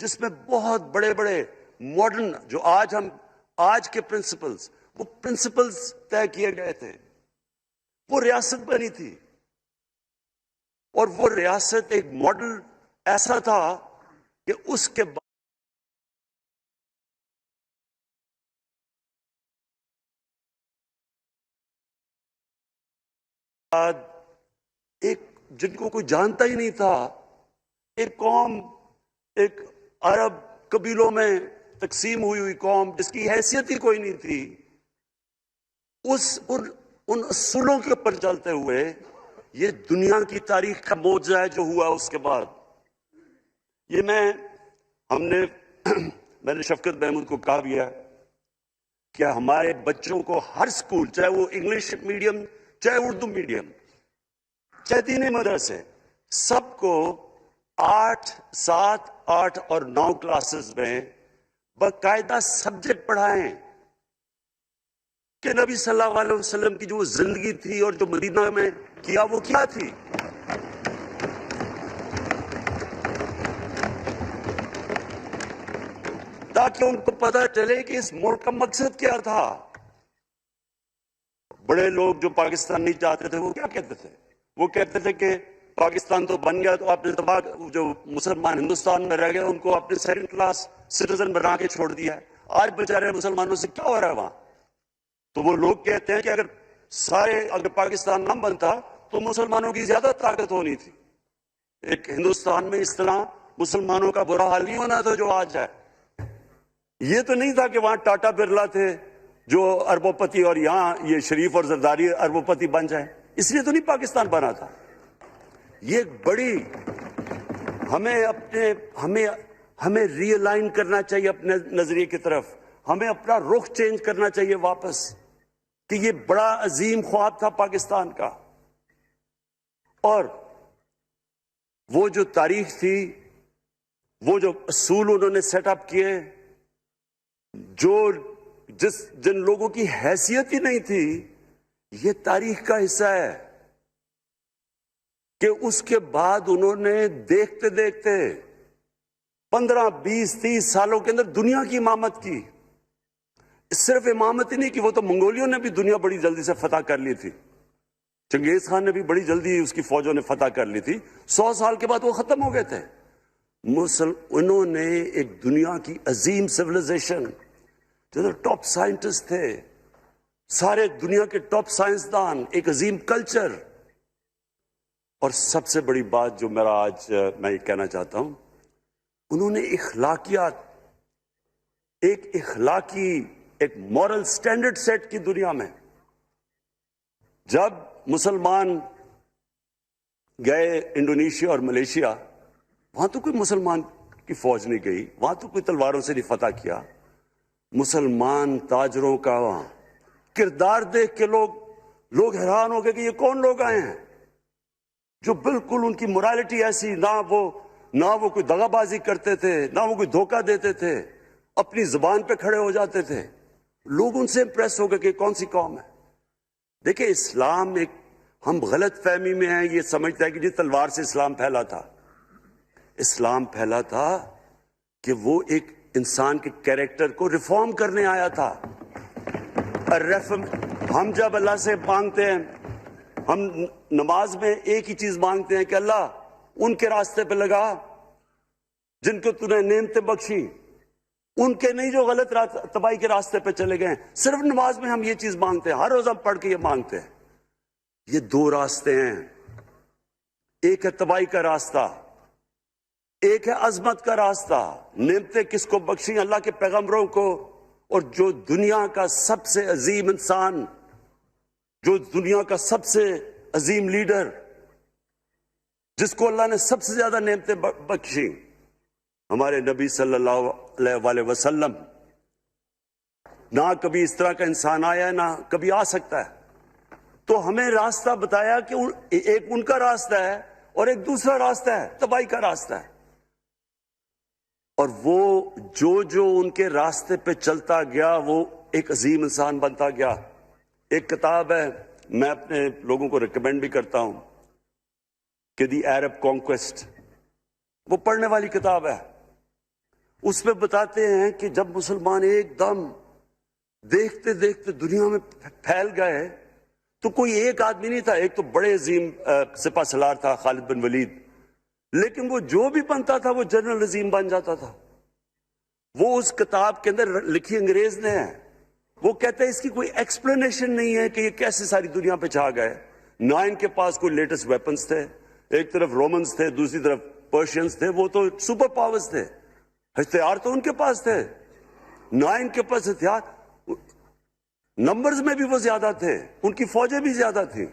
جس میں بہت بڑے بڑے ماڈرن جو آج کے پرنسپلز، وہ پرنسپلز طے کیے گئے تھے. وہ ریاست بنی تھی، اور وہ ریاست ایک ماڈل ایسا تھا کہ اس کے بعد ایک جن کو کوئی جانتا ہی نہیں تھا، ایک قوم، ایک عرب قبیلوں میں تقسیم ہوئی قوم جس کی حیثیت ہی کوئی نہیں تھی، ان اصولوں کے اوپر چلتے ہوئے یہ دنیا کی تاریخ کا معجزہ ہے جو ہوا اس کے بعد. یہ میں نے شفقت محمود کو کہا بھی ہے کہ ہمارے بچوں کو ہر سکول، چاہے وہ انگلش میڈیم، چاہے اردو میڈیم، چاہے دینی مدرسے، سب کو 8، 7، 8 اور 9 کلاسز میں باقاعدہ سبجیکٹ پڑھائیں کہ نبی صلی اللہ علیہ وسلم کی جو زندگی تھی اور جو مدینہ میں کیا وہ کیا تھی. تاکہ ان کو پتہ چلے کہ اس ملک کا مقصد کیا تھا. بڑے لوگ جو پاکستان نہیں چاہتے تھے وہ کیا کہتے تھے؟ وہ کہتے تھے کہ پاکستان تو بن گیا تو آپ نے جو مسلمان ہندوستان میں رہ گئے ان کو آپ نے سیکنڈ کلاس سٹیزن بنا کے چھوڑ دیا ہے. آج بیچارے مسلمانوں سے کیا ہو رہا ہے وہاں؟ تو وہ لوگ کہتے ہیں کہ اگر پاکستان نہ بنتا تو مسلمانوں کی زیادہ طاقت ہونی تھی. ایک ہندوستان میں اس طرح مسلمانوں کا برا حال نہیں ہونا تھا جو آج ہے. یہ تو نہیں تھا کہ وہاں ٹاٹا برلا تھے جو اربوں پتی اور یہاں یہ شریف اور زرداری اربوں پتی بن جائیں. اس لیے تو نہیں پاکستان بنا تھا. یہ بڑی ہمیں ری الائن کرنا چاہیے اپنے نظریے کی طرف. ہمیں اپنا رخ چینج کرنا چاہیے واپس کہ یہ بڑا عظیم خواب تھا پاکستان کا. اور وہ جو تاریخ تھی، وہ جو اصول انہوں نے سیٹ اپ کیے، جن لوگوں کی حیثیت ہی نہیں تھی، یہ تاریخ کا حصہ ہے کہ اس کے بعد انہوں نے دیکھتے دیکھتے 15، 20، 30 سالوں کے اندر دنیا کی امامت کی. صرف امامت ہی نہیں کی، وہ تو منگولیوں نے بھی دنیا بڑی جلدی سے فتح کر لی تھی. چنگیز خان نے بھی بڑی جلدی اس کی فوجوں نے فتح کر لی تھی. 100 سال کے بعد وہ ختم ہو گئے تھے. انہوں نے ایک دنیا کی عظیم سویلائزیشن، جو ٹاپ سائنٹسٹ تھے، سارے دنیا کے ٹاپ سائنسدان، ایک عظیم کلچر. اور سب سے بڑی بات جو میں یہ کہنا چاہتا ہوں، انہوں نے اخلاقیات، ایک مورل سٹینڈرڈ سیٹ کی دنیا میں. جب مسلمان گئے انڈونیشیا اور ملیشیا، وہاں تو کوئی مسلمان کی فوج نہیں گئی، وہاں تو کوئی تلواروں سے نہیں فتح کیا. مسلمان تاجروں کا وہاں کردار دیکھ کے لوگ حیران ہو گئے کہ یہ کون لوگ آئے ہیں جو بالکل ان کی morality ایسی، نہ وہ کوئی دغا بازی کرتے تھے، نہ وہ کوئی دھوکہ دیتے تھے، اپنی زبان پہ کھڑے ہو جاتے تھے. لوگ ان سے امپریس ہو گئے کہ کون سی قوم ہے. دیکھیں، اسلام ہم غلط فہمی میں ہیں، یہ سمجھتا ہے کہ تلوار سے اسلام پھیلا تھا. اسلام پھیلا تھا کہ وہ ایک انسان کے کیریکٹر کو ریفارم کرنے آیا تھا. ہم جب اللہ سے مانگتے ہیں، ہم نماز میں ایک ہی چیز مانگتے ہیں کہ اللہ ان کے راستے پہ لگا جن کو تو نے نعمتیں بخشی، ان کے نہیں جو غلط تباہی کے راستے پہ چلے گئے. صرف نماز میں ہم یہ چیز مانگتے ہیں، ہر روز ہم پڑھ کے یہ مانگتے ہیں. یہ 2 راستے ہیں، ایک ہے تباہی کا راستہ، ایک ہے عظمت کا راستہ. نعمتیں کس کو بخشیں؟ اللہ کے پیغمبروں کو. اور جو دنیا کا سب سے عظیم انسان، جو دنیا کا سب سے عظیم لیڈر، جس کو اللہ نے سب سے زیادہ نعمتیں بخشیں، ہمارے نبی صلی اللہ علیہ وسلم. نہ کبھی اس طرح کا انسان آیا ہے، نہ کبھی آ سکتا ہے. تو ہمیں راستہ بتایا کہ ایک ان کا راستہ ہے اور ایک دوسرا راستہ ہے، تباہی کا راستہ ہے. اور وہ جو ان کے راستے پہ چلتا گیا وہ ایک عظیم انسان بنتا گیا. ایک کتاب ہے، میں اپنے لوگوں کو ریکمینڈ بھی کرتا ہوں کہ دی عرب کانکویسٹ، وہ پڑھنے والی کتاب ہے. اس میں بتاتے ہیں کہ جب مسلمان ایک دم دیکھتے دیکھتے دنیا میں پھیل گئے تو کوئی ایک آدمی نہیں تھا. ایک تو بڑے عظیم سپہ سالار تھا خالد بن ولید، لیکن وہ جو بھی بنتا تھا وہ جنرل عظیم بن جاتا تھا. وہ اس کتاب کے اندر لکھی انگریز نے ہے، وہ کہتے ہیں اس کی کوئی ایکسپلینیشن نہیں ہے کہ یہ کیسے ساری دنیا پہ چھا گئے. نہ ان کے پاس کوئی لیٹسٹ ویپنز تھے، ایک طرف رومنز تھے، دوسری طرف پرشینز تھے، وہ تو سپر پاورز تھے، ہتھیار تو ان کے پاس تھے. نہ ان کے پاس ہتھیار، نمبرز میں بھی وہ زیادہ تھے، ان کی فوجیں بھی زیادہ تھیں،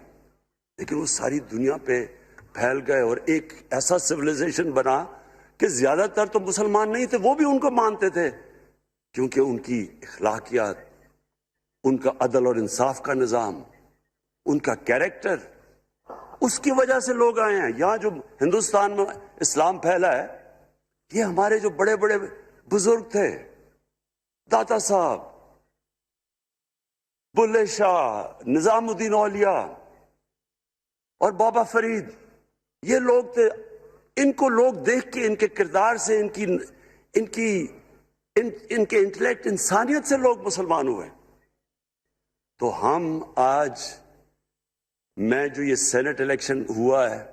لیکن وہ ساری دنیا پہ پھیل گئے اور ایک ایسا سویلائزیشن بنا کہ زیادہ تر تو مسلمان نہیں تھے، وہ بھی ان کو مانتے تھے، کیونکہ ان کی اخلاقیات، ان کا عدل اور انصاف کا نظام، ان کا کیریکٹر، اس کی وجہ سے لوگ آئے ہیں. یہاں جو ہندوستان میں اسلام پھیلا ہے، یہ ہمارے جو بڑے بڑے بزرگ تھے، داتا صاحب، بلے شاہ، نظام الدین اولیاء اور بابا فرید، یہ لوگ تھے. ان کو لوگ دیکھ کے، ان کے کردار سے، ان کے انٹلیکٹ، انسانیت سے لوگ مسلمان ہوئے. تو ہم آج، میں جو یہ سینٹ الیکشن ہوا ہے،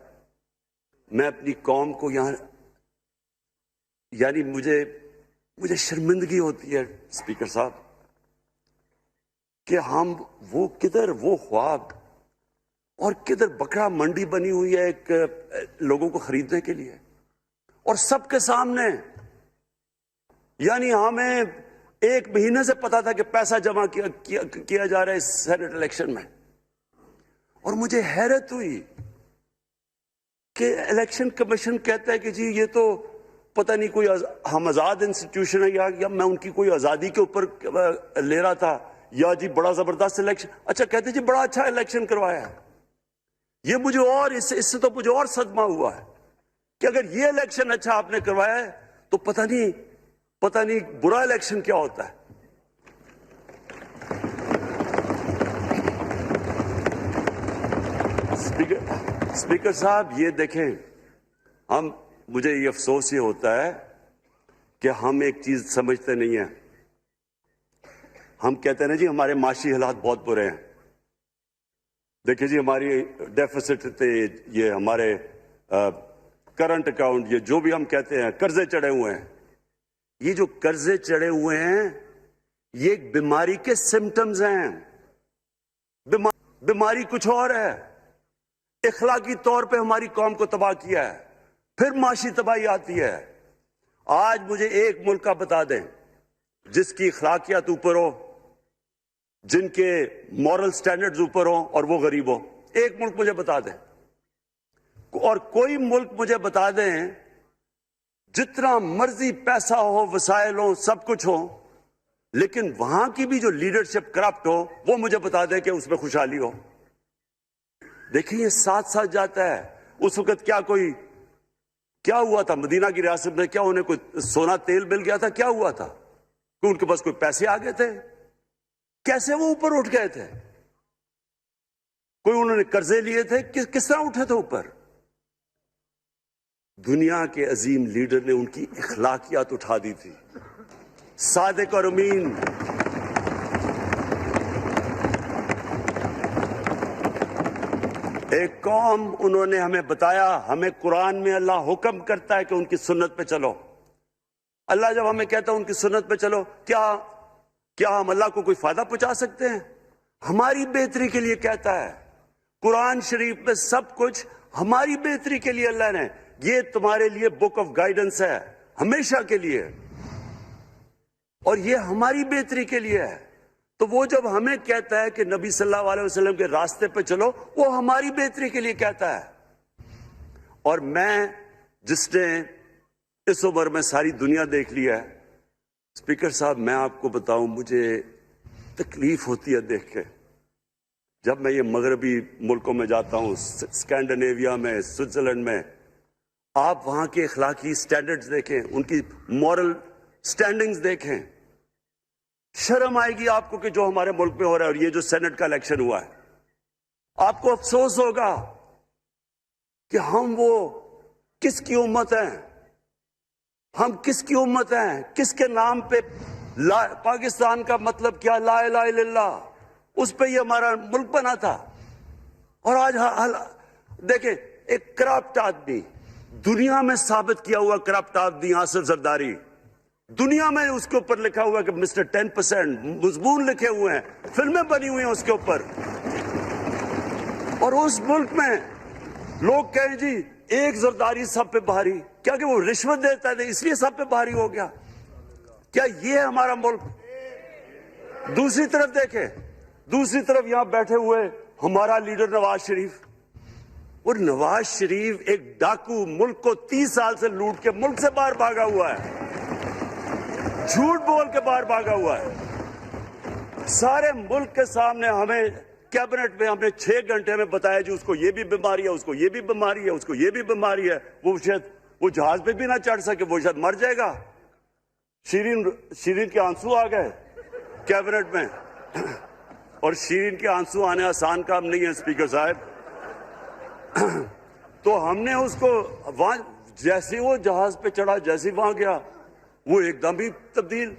میں اپنی قوم کو یہاں، یعنی مجھے شرمندگی ہوتی ہے اسپیکر صاحب کہ ہم وہ کدھر وہ خواب اور کدھر بکرا منڈی بنی ہوئی ہے ایک لوگوں کو خریدنے کے لیے، اور سب کے سامنے. یعنی ہمیں ایک مہینے سے پتا تھا کہ پیسہ جمع کیا جا رہا ہے اس سینٹ الیکشن میں، اور مجھے حیرت ہوئی کہ الیکشن کمیشن کہتا ہے کہ جی یہ تو پتہ نہیں کوئی ہم آزاد انسٹیٹیوشن ہے، یا میں ان کی کوئی آزادی کے اوپر لے رہا تھا، یا جی بڑا زبردست الیکشن. اچھا کہتے جی بڑا اچھا الیکشن کروایا ہے. یہ مجھے اور اس سے تو مجھے اور صدمہ ہوا ہے کہ اگر یہ الیکشن اچھا آپ نے کروایا ہے تو پتہ نہیں برا الیکشن کیا ہوتا ہے. اسپیکر صاحب یہ دیکھیں، مجھے یہ افسوس یہ ہوتا ہے کہ ہم ایک چیز سمجھتے نہیں ہیں. ہم کہتے ہیں نا جی ہمارے معاشی حالات بہت برے ہیں. دیکھیں جی ہماری ڈیفیسٹ تھے، یہ ہمارے کرنٹ اکاؤنٹ، یہ جو بھی ہم کہتے ہیں، قرضے چڑھے ہوئے ہیں. یہ جو قرضے چڑھے ہوئے ہیں یہ ایک بیماری کے سمٹمز ہیں. بیماری کچھ اور ہے. اخلاقی طور پہ ہماری قوم کو تباہ کیا ہے، پھر معاشی تباہی آتی ہے. آج مجھے ایک ملک کا بتا دیں جس کی اخلاقیات اوپر ہو، جن کے مورل سٹینڈرڈز اوپر ہوں اور وہ غریب ہو. ایک ملک مجھے بتا دیں، اور کوئی ملک مجھے بتا دیں جتنا مرضی پیسہ ہو، وسائل ہو، سب کچھ ہو، لیکن وہاں کی بھی جو لیڈرشپ کرپٹ ہو، وہ مجھے بتا دیں کہ اس میں خوشحالی ہو. دیکھیں یہ ساتھ ساتھ جاتا ہے. اس وقت کیا ہوا تھا مدینہ کی ریاست میں؟ کیا انہیں کوئی سونا تیل مل گیا تھا؟ کیا ہوا تھا کہ ان کے پاس کوئی پیسے آ گئے تھے؟ کیسے وہ اوپر اٹھ گئے تھے؟ کوئی انہوں نے قرضے لیے تھے؟ کس طرح اٹھے تھے اوپر؟ دنیا کے عظیم لیڈر نے ان کی اخلاقیات اٹھا دی تھی. صادق اور امین، ایک قوم، انہوں نے ہمیں بتایا. ہمیں قرآن میں اللہ حکم کرتا ہے کہ ان کی سنت پہ چلو. اللہ جب ہمیں کہتا ہے ان کی سنت پہ چلو، کیا ہم اللہ کو کوئی فائدہ پہنچا سکتے ہیں؟ ہماری بہتری کے لیے کہتا ہے. قرآن شریف میں سب کچھ ہماری بہتری کے لیے اللہ نے، یہ تمہارے لیے بک آف گائیڈنس ہے ہمیشہ کے لیے، اور یہ ہماری بہتری کے لیے ہے. تو وہ جب ہمیں کہتا ہے کہ نبی صلی اللہ علیہ وسلم کے راستے پہ چلو، وہ ہماری بہتری کے لیے کہتا ہے. اور میں، جس نے اس عمر میں ساری دنیا دیکھ لی ہے، اسپیکر صاحب میں آپ کو بتاؤں، مجھے تکلیف ہوتی ہے دیکھ کے. جب میں یہ مغربی ملکوں میں جاتا ہوں، اسکینڈینیویا میں، سوئٹزرلینڈ میں، آپ وہاں کے اخلاقی سٹینڈرڈز دیکھیں، ان کی مورل سٹینڈنگز دیکھیں، شرم آئے گی آپ کو کہ جو ہمارے ملک میں ہو رہا ہے. اور یہ جو سینٹ کا الیکشن ہوا ہے، آپ کو افسوس ہوگا کہ ہم وہ کس کی امت ہیں. ہم کس کی امت ہیں؟ کس کے نام پہ پاکستان کا مطلب کیا؟ لا الہ الا اللہ، اس پہ یہ ہمارا ملک بنا تھا۔ اور آج دیکھیں، ایک کرپٹ آدمی، دنیا میں ثابت کیا ہوا کرپٹ آدمی آصف زرداری، دنیا میں اس کے اوپر لکھا ہوا کہ مسٹر 10%، مضمون لکھے ہوئے ہیں، فلمیں بنی ہوئی ہیں اس کے اوپر، اور اس ملک میں لوگ کہیں جی ایک زرداری سب پہ بھاری، کیا کہ وہ رشوت دیتا ہے اس لیے سب پہ بھاری ہو گیا؟ کیا یہ ہے ہمارا ملک؟ دوسری طرف دیکھیں، دوسری طرف یہاں بیٹھے ہوئے ہمارا لیڈر نواز شریف، اور نواز شریف ایک ڈاکو، ملک کو 30 سال سے لوٹ کے ملک سے باہر بھاگا ہوا ہے، جھوٹ بول کے باہر بھاگا ہوا ہے۔ سارے ملک کے سامنے ہمیں کیبنٹ میں ہم نے 6 گھنٹے میں بتایا جی اس کو یہ بھی بیماری ہے، اس کو یہ بھی بیماری ہے، اس کو یہ بھی بیماری ہے، وہ شاید وہ جہاز پہ بھی نہ چڑھ سکے، وہ شاید مر جائے گا۔ شیرین کے آنسو آ گئے کیبنٹ میں، اور شیرین کے آنسو آنے آسان کام نہیں ہے اسپیکر صاحب۔ تو ہم نے اس کو وہاں جیسے وہ جہاز پہ چڑھا، جیسے وہاں گیا وہ ایک دم ہی تبدیل،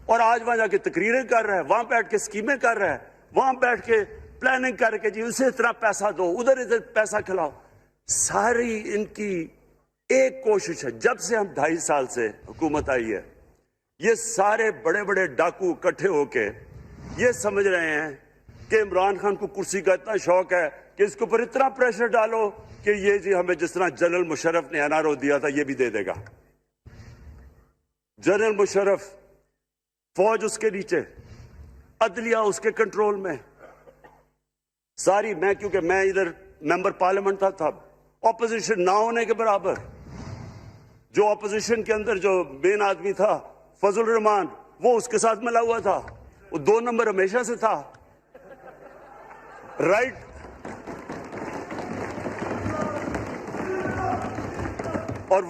اور آج وہاں جا کے تقریریں کر رہا ہے، وہاں بیٹھ کے اسکیمیں کر رہا ہے، وہاں بیٹھ کے پلاننگ کر کے جی اسے اتنا پیسہ دو، ادھر ادھر پیسہ کھلاؤ۔ ساری ان کی ایک کوشش ہے، جب سے ہم 2.5 سال سے حکومت آئی ہے، یہ سارے بڑے بڑے ڈاکو اکٹھے ہو کے یہ سمجھ رہے ہیں کہ عمران خان کو کرسی کا اتنا شوق ہے کہ اس کے اوپر اتنا پریشر ڈالو کہ یہ جی ہمیں جس طرح جنرل مشرف نے NRO دیا تھا یہ بھی دے دے گا۔ جنرل مشرف، فوج اس کے نیچے، عدلیہ اس کے کنٹرول میں، ساری کیونکہ میں ادھر ممبر پارلیمنٹ تھا اپوزیشن نہ ہونے کے برابر، جو اپوزیشن کے اندر جو مین آدمی تھا فضل الرحمان، وہ اس کے ساتھ ملا ہوا تھا، وہ 2 نمبر ہمیشہ سے تھا، رائٹ۔ اور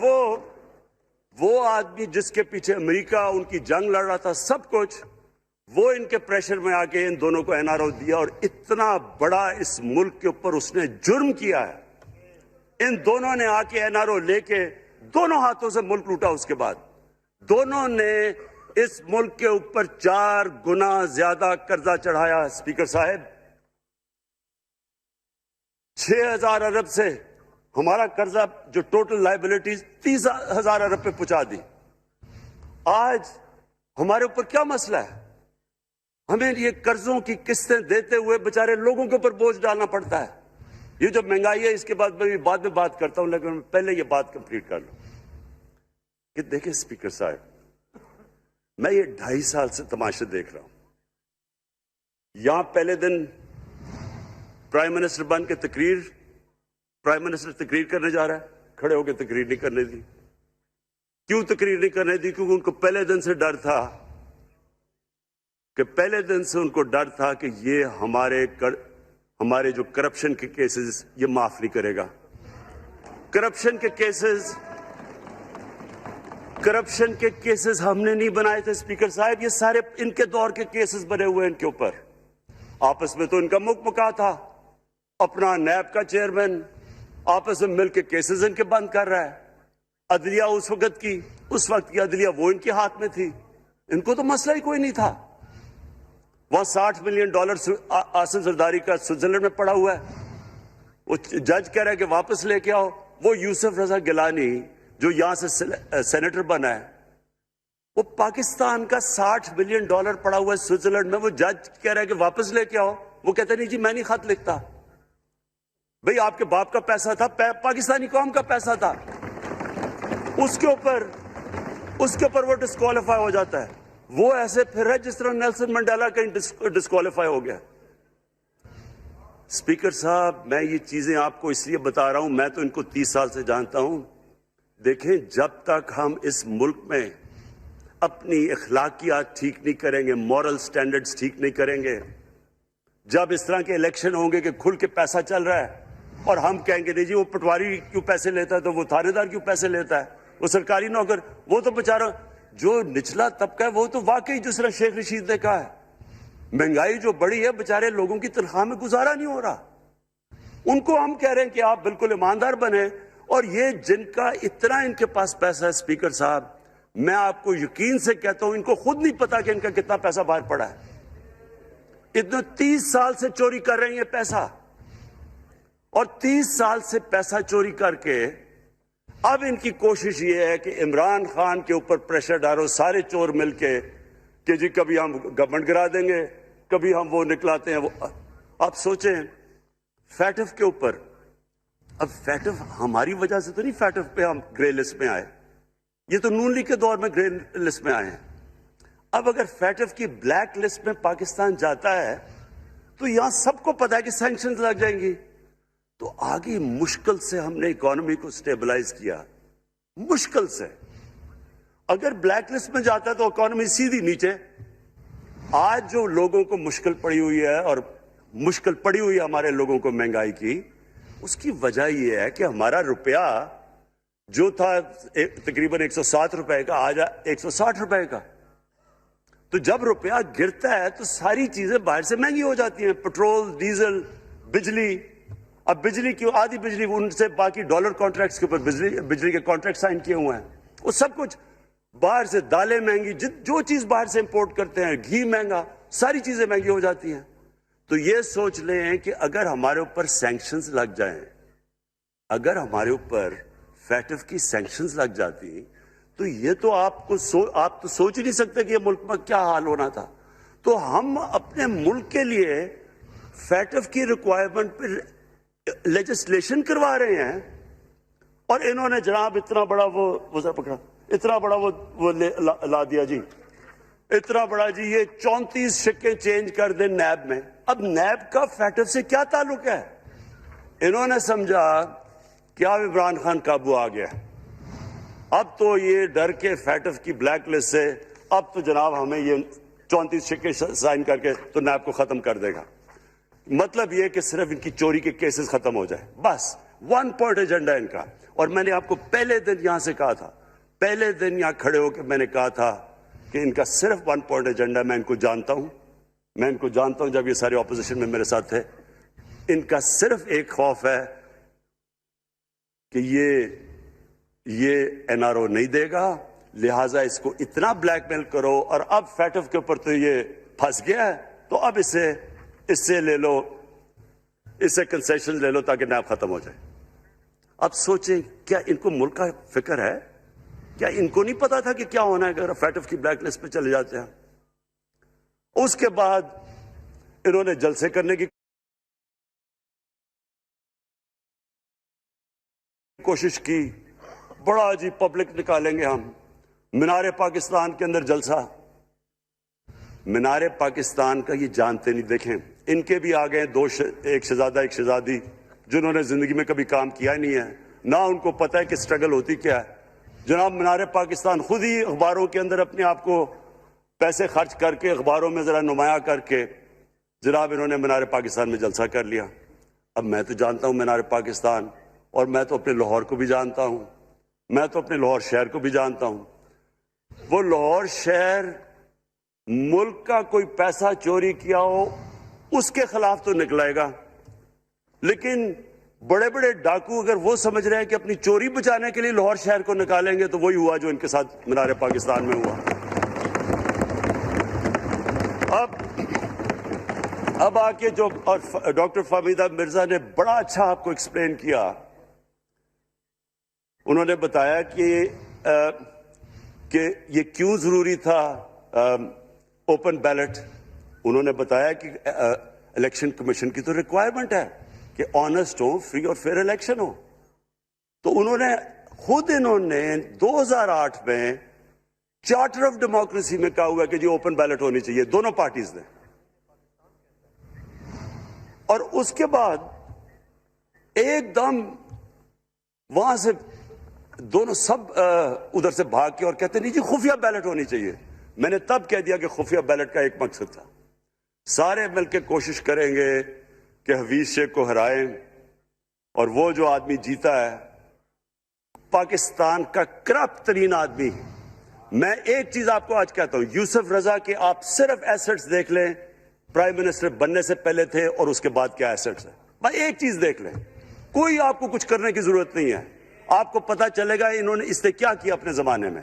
وہ آدمی جس کے پیچھے امریکہ ان کی جنگ لڑ رہا تھا، سب کچھ وہ ان کے پریشر میں آ کے ان دونوں کو NRO دیا، اور اتنا بڑا اس ملک کے اوپر اس نے جرم کیا ہے۔ ان دونوں نے آ کے NRO لے کے دونوں ہاتھوں سے ملک لوٹا، اس کے بعد دونوں نے اس ملک کے اوپر 4 گنا زیادہ قرضہ چڑھایا۔ اسپیکر صاحب، 6,000 ارب سے ہمارا قرضہ جو ٹوٹل لائبلٹیز 30,000 ارب پہ پہنچا دی۔ آج ہمارے اوپر کیا مسئلہ ہے؟ ہمیں یہ قرضوں کی قسطیں دیتے ہوئے بیچارے لوگوں کے اوپر بوجھ ڈالنا پڑتا ہے۔ یہ جو مہنگائی ہے اس کے بعد میں بعد میں بات کرتا ہوں، لیکن پہلے یہ بات کمپلیٹ کر لوں کہ دیکھیں اسپیکر صاحب، میں یہ 2.5 سال سے تماشے دیکھ رہا ہوں۔ یہاں پہلے دن پرائم منسٹر بن کے پرائم منسٹر تقریر کرنے جا رہا ہے، کھڑے ہو کے تقریر نہیں کرنے دی۔ کیوں تقریر نہیں کرنے دی؟ کیونکہ ان کو پہلے دن سے ڈر تھا کہ یہ ہمارے جو کرپشن کے کیسز یہ معاف نہیں کرے گا۔ کرپشن کے کیسز ہم نے نہیں بنائے تھے اسپیکر صاحب، یہ سارے ان کے دور کے کیسز بنے ہوئے ہیں ان کے اوپر۔ آپس میں تو ان کا مکا تھا، اپنا نیب کا چیئرمین آپس میں مل کے کیسز ان کے بند کر رہا ہے۔ عدلیہ اس وقت کی عدلیہ وہ ان کے ہاتھ میں تھی، ان کو تو مسئلہ ہی کوئی نہیں تھا۔ وہاں $60 ملین آصف زرداری کا سوئٹزرلینڈ میں پڑا ہوا ہے، وہ جج کہہ رہا ہے کہ واپس لے کے آؤ۔ وہ یوسف رضا گیلانی جو یہاں سے سینیٹر بنا ہے، وہ پاکستان کا $60 ملین پڑا ہوا ہے سوئٹزرلینڈ میں، وہ جج کہہ رہا ہے کہ واپس لے کے آؤ۔ وہ کہتا نہیں جی میں نہیں خط لکھتا، بھئی آپ کے باپ کا پیسہ تھا، پاکستانی قوم کا پیسہ تھا، اس کے اوپر وہ ڈسکوالیفائی ہو جاتا ہے۔ وہ ایسے پھر ہے جس طرح نیلسن منڈیلا کہیں ڈسکوالیفائی ہو گیا۔ اسپیکر صاحب، میں یہ چیزیں آپ کو اس لیے بتا رہا ہوں، میں تو ان کو 30 سال سے جانتا ہوں۔ دیکھیں، جب تک ہم اس ملک میں اپنی اخلاقیات ٹھیک نہیں کریں گے، مورل سٹینڈرڈز ٹھیک نہیں کریں گے، جب اس طرح کے الیکشن ہوں گے کہ کھل کے پیسہ چل رہا ہے اور ہم کہیں گے نہیں جی وہ پٹواری کیوں پیسے لیتا ہے، تو وہ تھانے دار کیوں پیسے لیتا ہے، وہ سرکاری نوکر، وہ تو بیچارہ جو نچلا طبقہ ہے وہ تو واقعی جس طرح شیخ رشید نے کہا ہے، مہنگائی جو بڑی ہے بیچارے لوگوں کی تنخواہ میں گزارا نہیں ہو رہا۔ ان کو ہم کہہ رہے ہیں کہ آپ بالکل ایماندار بنیں، اور یہ جن کا اتنا ان کے پاس پیسہ ہے اسپیکر صاحب، میں آپ کو یقین سے کہتا ہوں ان کو خود نہیں پتا کہ ان کا کتنا پیسہ باہر پڑا ہے. اتنے 30 سال سے چوری کر رہے ہیں یہ پیسہ, اور 30 سال سے پیسہ چوری کر کے اب ان کی کوشش یہ ہے کہ عمران خان کے اوپر پریشر ڈالو سارے چور مل کے کہ جی کبھی ہم گورنمنٹ گرا دیں گے, کبھی ہم وہ نکلاتے ہیں وہ. آپ سوچیں فیٹف کے اوپر, اب فیٹف ہماری وجہ سے تو نہیں فیٹف پہ ہم گرے لسٹ میں آئے, یہ تو نون لیگ کے دور میں گرے لسٹ میں آئے ہیں. اب اگر فیٹف کی بلیک لسٹ میں پاکستان جاتا ہے تو یہاں سب کو پتا ہے کہ سینکشنز لگ جائیں گی. تو آگے مشکل سے ہم نے اکانومی کو سٹیبلائز کیا, مشکل سے. اگر بلیک لسٹ میں جاتا ہے تو اکانومی سیدھی نیچے. آج جو لوگوں کو مشکل پڑی ہوئی ہے, اور مشکل پڑی ہوئی ہے ہمارے لوگوں کو مہنگائی کی, اس کی وجہ یہ ہے کہ ہمارا روپیہ جو تھا تقریباً 107 روپے کا, آج 160 روپے کا. تو جب روپیہ گرتا ہے تو ساری چیزیں باہر سے مہنگی ہو جاتی ہیں, پٹرول, ڈیزل, بجلی. اب بجلی کی آدھی بجلی ان سے باقی ڈالر کانٹریکٹس کے اوپر بجلی کے کانٹریکٹ سائن کیے ہوئے ہیں, وہ سب کچھ باہر سے. دالیں مہنگی, جو چیز باہر سے امپورٹ کرتے ہیں, گھی مہنگا, ساری چیزیں مہنگی ہو جاتی ہیں. تو یہ سوچ لیں کہ اگر ہمارے اوپر سینکشنز لگ جائیں, اگر ہمارے اوپر فیٹف کی سینکشنز لگ جاتی تو یہ تو آپ تو سوچ ہی نہیں سکتے کہ یہ ملک میں کیا حال ہونا تھا. تو ہم اپنے ملک کے لیے فیٹف کی ریکوائرمنٹ پہ لیجسلیشن کروا رہے ہیں, اور انہوں نے جناب اتنا بڑا وہ ذرا پکڑا, اتنا بڑا وہ لا دیا جی, اتنا بڑا جی, یہ 34 سکے چینج کر دیں نیب میں. اب نیب کا فیٹف سے کیا تعلق ہے؟ انہوں نے سمجھا کہ اب عمران خان قابو آ گیا, اب تو یہ ڈر کے فیٹف کی بلیک لسٹ سے, اب تو جناب ہمیں یہ 34 سکے سائن کر کے تو نیب کو ختم کر دے گا. مطلب یہ کہ صرف ان کی چوری کے کیسز ختم ہو جائے, بس 1 پوائنٹ ایجنڈا ان کا. اور میں نے آپ کو پہلے دن یہاں سے کہا تھا, پہلے دن یہاں کھڑے ہو کے میں نے کہا تھا کہ ان کا صرف 1 پوائنٹ ایجنڈا. میں ان کو جانتا ہوں, میں ان کو جانتا ہوں, جب یہ سارے اپوزیشن میں میرے ساتھ تھے. ان کا صرف ایک خوف ہے کہ یہ NRO نہیں دے گا, لہٰذا اس کو اتنا بلیک میل کرو. اور اب فیٹف کے اوپر تو یہ پھنس گیا ہے, تو اب اس سے لے لو, اس سے کنسیشن لے لو تاکہ نیب ختم ہو جائے. اب سوچیں, کیا ان کو ملک کا فکر ہے؟ کیا ان کو نہیں پتا تھا کہ کیا ہونا ہے اگر فیٹف کی بلیک لسٹ پہ چلے جاتے ہیں؟ اس کے بعد انہوں نے جلسے کرنے کی کوشش کی, بڑا جی پبلک نکالیں گے ہم, مینار پاکستان کے اندر جلسہ. مینار پاکستان کا یہ جانتے نہیں. دیکھیں ان کے بھی آ گئے ایک شہزادہ ایک شہزادی جنہوں نے زندگی میں کبھی کام کیا ہی نہیں ہے, نہ ان کو پتہ ہے کہ سٹرگل ہوتی کیا ہے. جناب مینار پاکستان خود ہی اخباروں کے اندر اپنے آپ کو پیسے خرچ کر کے, اخباروں میں ذرا نمایاں کر کے, جناب انہوں نے مینار پاکستان میں جلسہ کر لیا. اب میں تو جانتا ہوں مینار پاکستان, اور میں تو اپنے لاہور کو بھی جانتا ہوں, میں تو اپنے لاہور شہر کو بھی جانتا ہوں. وہ لاہور شہر ملک کا کوئی پیسہ چوری کیا ہو اس کے خلاف تو نکلائے گا, لیکن بڑے بڑے ڈاکو اگر وہ سمجھ رہے ہیں کہ اپنی چوری بچانے کے لیے لاہور شہر کو نکالیں گے, تو وہی ہوا جو ان کے ساتھ مینار پاکستان میں ہوا. اب آ کے جو ڈاکٹر فہمیدہ مرزا نے بڑا اچھا آپ کو ایکسپلین کیا. انہوں نے بتایا کہ یہ کیوں ضروری تھا اوپن بیلٹ. انہوں نے بتایا کہ الیکشن کمیشن کی تو ریکوائرمنٹ ہے کہ آنےسٹ ہو, فری اور فیئر الیکشن ہو. تو انہوں نے 2008 میں چارٹر آف ڈیموکریسی میں کہا ہوا کہ جی اوپن بیلٹ ہونی چاہیے, دونوں پارٹیز نے. اور اس کے بعد ایک دم وہاں سے دونوں سب ادھر سے بھاگ کے اور کہتے نہیں جی خفیہ بیلٹ ہونی چاہیے. میں نے تب کہہ دیا کہ خفیہ بیلٹ کا ایک مقصد تھا, سارے مل کے کوشش کریں گے کہ حفیظ شیخ کو ہرائیں, اور وہ جو آدمی جیتا ہے پاکستان کا کرپٹ ترین آدمی. میں ایک چیز آپ کو آج کہتا ہوں, یوسف رضا کے آپ صرف ایسٹس دیکھ لیں, پرائم منسٹر بننے سے پہلے تھے اور اس کے بعد کیا ایسٹس ہیں. بھائی ایک چیز دیکھ لیں, کوئی آپ کو کچھ کرنے کی ضرورت نہیں ہے, آپ کو پتا چلے گا انہوں نے اس نے کیا کیا اپنے زمانے میں.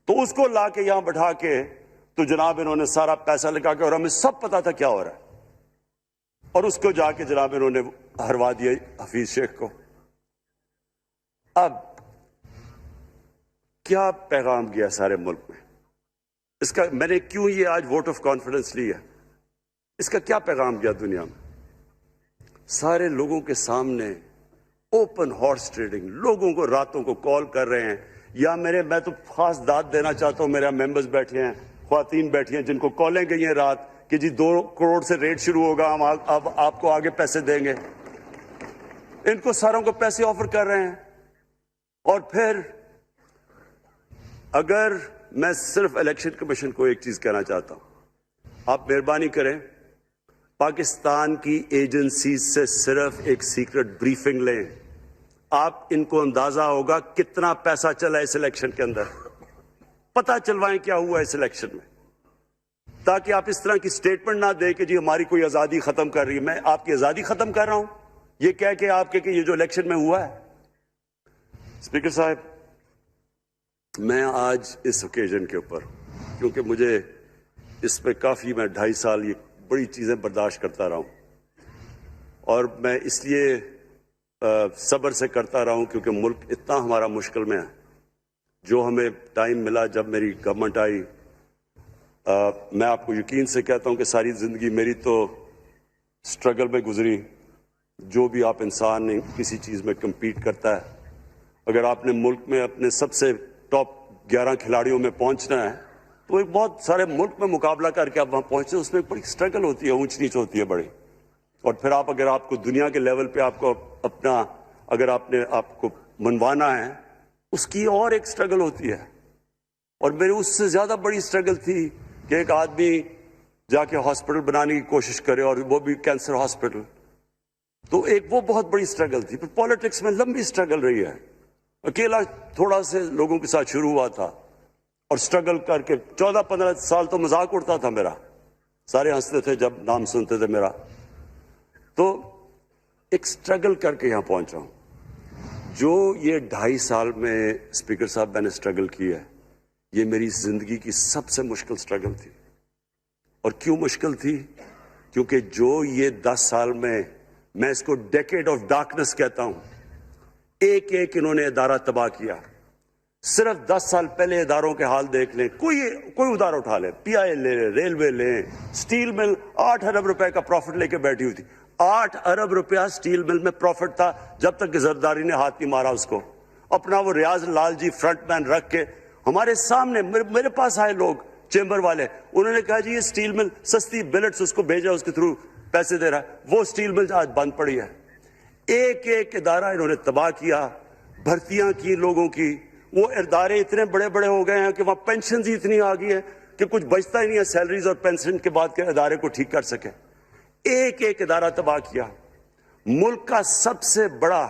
تو اس کو لا کے یہاں بٹھا کے تو جناب انہوں نے سارا پیسہ لگا کے، اور ہمیں سب پتا تھا کیا ہو رہا ہے، اور اس کو جا کے جناب انہوں نے ہروا دیا حفیظ شیخ کو۔ اب کیا پیغام گیا سارے ملک میں؟ اس کا میں نے کیوں یہ آج ووٹ آف کانفیڈنس لی ہے، اس کا کیا پیغام گیا دنیا میں؟ سارے لوگوں کے سامنے اوپن ہارس ٹریڈنگ، لوگوں کو راتوں کو کال کر رہے ہیں، یا میں تو خاص داد دینا چاہتا ہوں، میرے ممبرز بیٹھے ہیں، خواتین بیٹھی ہیں جن کو کالیں گئی ہیں رات کہ جی 2 کروڑ سے ریٹ شروع ہوگا، ہم اب آپ کو آگے پیسے دیں گے۔ ان کو ساروں کو پیسے آفر کر رہے ہیں۔ اور پھر اگر میں صرف الیکشن کمیشن کو ایک چیز کہنا چاہتا ہوں، آپ مہربانی کریں، پاکستان کی ایجنسیز سے صرف ایک سیکرٹ بریفنگ لیں، آپ ان کو اندازہ ہوگا کتنا پیسہ چلا اس الیکشن کے اندر، پتہ چلوائیں کیا ہوا اس الیکشن میں، تاکہ آپ اس طرح کی سٹیٹمنٹ نہ دیں کہ جی ہماری کوئی آزادی ختم کر رہی ہے۔ میں آپ کی آزادی ختم کر رہا ہوں یہ کہہ کے آپ کہ یہ جو الیکشن میں ہوا ہے۔ اسپیکر صاحب، میں آج اس اوکیزن کے اوپر، کیونکہ مجھے اس پہ کافی، میں 2.5 سال یہ بڑی چیزیں برداشت کرتا رہا ہوں، اور میں اس لیے صبر سے کرتا رہا ہوں کیونکہ ملک اتنا ہمارا مشکل میں ہے۔ جو ہمیں ٹائم ملا جب میری گورنمنٹ آئی، میں آپ کو یقین سے کہتا ہوں کہ ساری زندگی میری تو سٹرگل میں گزری۔ جو بھی آپ انسان نے کسی چیز میں کمپیٹ کرتا ہے، اگر آپ نے ملک میں اپنے سب سے ٹاپ 11 کھلاڑیوں میں پہنچنا ہے تو ایک بہت سارے ملک میں مقابلہ کر کے آپ وہاں پہنچتے ہیں، اس میں ایک بڑی سٹرگل ہوتی ہے، اونچ نیچ ہوتی ہے بڑی۔ اور پھر اگر آپ کو دنیا کے لیول پہ آپ کو اپنا، اگر آپ نے آپ کو منوانا ہے، اس کی اور ایک سٹرگل ہوتی ہے۔ اور میری اس سے زیادہ بڑی سٹرگل تھی کہ ایک آدمی جا کے ہاسپٹل بنانے کی کوشش کرے، اور وہ بھی کینسر ہاسپٹل، تو ایک وہ بہت بڑی سٹرگل تھی۔ پھر پالیٹکس میں لمبی سٹرگل رہی ہے، اکیلا تھوڑا سے لوگوں کے ساتھ شروع ہوا تھا، اور سٹرگل کر کے 14-15 سال تو مذاق اڑتا تھا میرا، سارے ہنستے تھے جب نام سنتے تھے میرا، تو ایک سٹرگل کر کے یہاں پہنچا ہوں۔ جو یہ 2.5 سال میں اسپیکر صاحب میں نے سٹرگل کی ہے، یہ میری زندگی کی سب سے مشکل سٹرگل تھی۔ اور کیوں مشکل تھی؟ کیونکہ جو یہ 10 سال میں اس کو ڈیکیڈ آف ڈارکنس کہتا ہوں، ایک ایک انہوں نے ادارہ تباہ کیا۔ صرف 10 سال پہلے اداروں کے حال دیکھ لیں، کوئی ادارہ اٹھا لیں، پی آئی لے لیں، ریلوے لیں، سٹیل مل 8 ارب روپے کا پروفٹ لے کے بیٹھی ہوئی تھی۔ 8 ارب روپیہ سٹیل مل میں پروفٹ تھا جب تک کہ زرداری نے ہاتھ نہیں مارا اس کو۔ اپنا وہ ریاض لال جی فرنٹ مین رکھ کے ہمارے سامنے، میرے پاس آئے لوگ چیمبر والے، انہوں نے کہا جی یہ سٹیل مل سستی بلٹس اس کو بھیجا، اس کے تھرو پیسے دے رہا ہے، وہ سٹیل مل آج بند پڑی ہے۔ ایک ایک ادارہ انہوں نے تباہ کیا، بھرتیاں کی لوگوں کی، وہ ادارے اتنے بڑے بڑے ہو گئے ہیں کہ وہاں پینشنز ہی اتنی آ گئی ہے کہ کچھ بچتا ہی نہیں ہے سیلریز اور پینشن کے بعد کے ادارے کو ٹھیک کر سکے۔ ایک ایک ادارہ تباہ کیا۔ ملک کا سب سے بڑا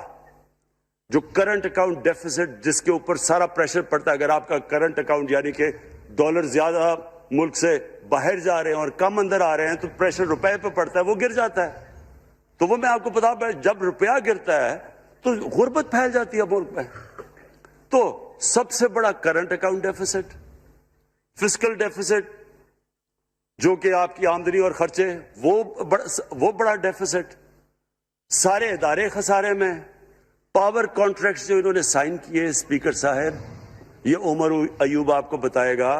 جو کرنٹ اکاؤنٹ ڈیفیسٹ، جس کے اوپر سارا پریشر پڑتا ہے، اگر آپ کا کرنٹ اکاؤنٹ یعنی کہ ڈالر زیادہ ملک سے باہر جا رہے ہیں اور کم اندر آ رہے ہیں تو پریشر روپے پہ پڑتا ہے، وہ گر جاتا ہے۔ تو وہ میں آپ کو بتا، جب روپیہ گرتا ہے تو غربت پھیل جاتی ہے ملک میں۔ تو سب سے بڑا current account deficit, fiscal deficits جو کہ آپ کی آمدنی اور خرچے، وہ بڑا ڈیفیسٹ، سارے ادارے خسارے میں۔ پاور کانٹریکٹس جو انہوں نے سائن کیے اسپیکر صاحب، یہ عمر ایوب آپ کو بتائے گا،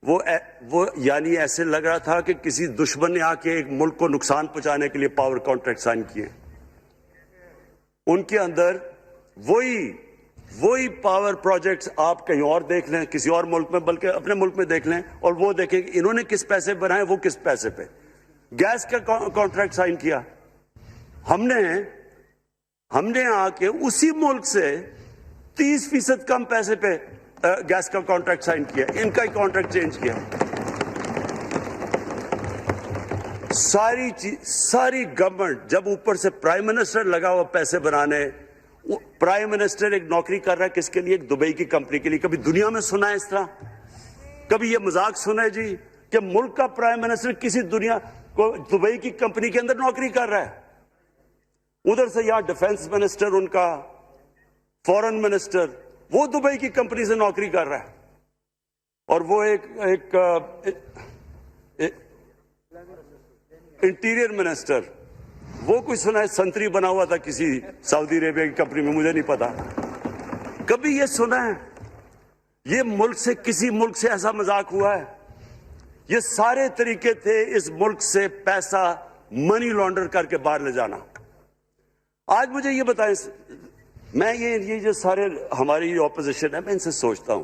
وہ یعنی ایسے لگ رہا تھا کہ کسی دشمن نے آ کے ایک ملک کو نقصان پہنچانے کے لیے پاور کانٹریکٹ سائن کیے۔ ان کے اندر وہی پاور پروجیکٹس آپ کہیں اور دیکھ لیں، کسی اور ملک میں، بلکہ اپنے ملک میں دیکھ لیں، اور وہ دیکھیں کہ انہوں نے کس پیسے بنائے، وہ کس پیسے پہ۔ گیس کا کانٹریکٹ سائن کیا ہم نے آ کے اسی ملک سے 30% کم پیسے پہ گیس کا کانٹریکٹ سائن کیا، ان کا ہی کانٹریکٹ چینج کیا۔ ساری گورنمنٹ جب اوپر سے پرائم منسٹر لگا ہوا پیسے بنانے، پرائم منسٹر ایک نوکری کر رہا ہے کس کے لیے؟ ایک دبئی کی کمپنی کے لیے۔ کبھی دنیا میں سنا ہے اس طرح؟ کبھی یہ مذاق سنا ہے جی کہ ملک کا پرائم منسٹر کسی دنیا کو دبئی کی کمپنی کے اندر نوکری کر رہا ہے؟ ادھر سے یہاں ڈیفنس منسٹر، ان کا فورن منسٹر، وہ دبئی کی کمپنی سے نوکری کر رہا ہے۔ اور وہ ایک انٹیریئر منسٹر، وہ کوئی سنا ہے سنتری بنا ہوا تھا کسی سعودی عربیہ کی کمپنی میں، مجھے نہیں پتا. کبھی یہ سنا ہے یہ ملک سے کسی ملک سے ایسا مذاق ہوا ہے؟ یہ سارے طریقے تھے اس ملک سے پیسہ منی لانڈر کر کے باہر لے جانا. آج مجھے یہ بتائیں، میں یہ جو سارے ہماری اپوزیشن ہے، میں ان سے سوچتا ہوں،